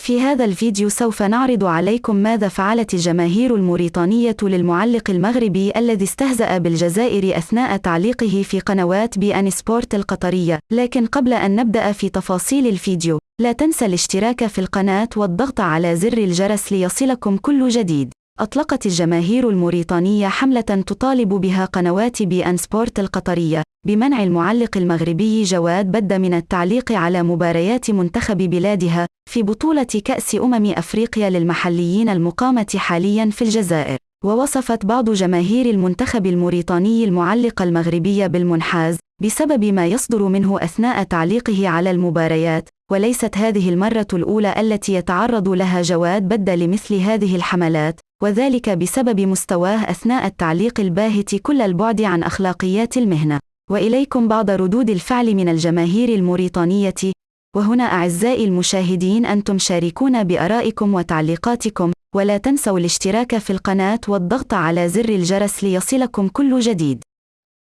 في هذا الفيديو سوف نعرض عليكم ماذا فعلت الجماهير الموريتانية للمعلق المغربي الذي استهزأ بالجزائر أثناء تعليقه في قنوات بي إن سبورت القطرية. لكن قبل أن نبدأ في تفاصيل الفيديو، لا تنسى الاشتراك في القناة والضغط على زر الجرس ليصلكم كل جديد. أطلقت الجماهير الموريتانية حملة تطالب بها قنوات بي إن سبورت القطرية بمنع المعلق المغربي جواد بدة من التعليق على مباريات منتخب بلادها في بطولة كأس أفريقيا للمحليين المقامة حاليا في الجزائر. ووصفت بعض جماهير المنتخب الموريتاني المعلق المغربي بالمنحاز بسبب ما يصدر منه أثناء تعليقه على المباريات، وليست هذه المرة الأولى التي يتعرض لها جواد بدة لمثل هذه الحملات، وذلك بسبب مستواه أثناء التعليق الباهت كل البعد عن أخلاقيات المهنة. وإليكم بعض ردود الفعل من الجماهير الموريتانية. وهنا أعزائي المشاهدين أنتم شاركونا بآرائكم وتعليقاتكم، ولا تنسوا الاشتراك في القناة والضغط على زر الجرس ليصلكم كل جديد.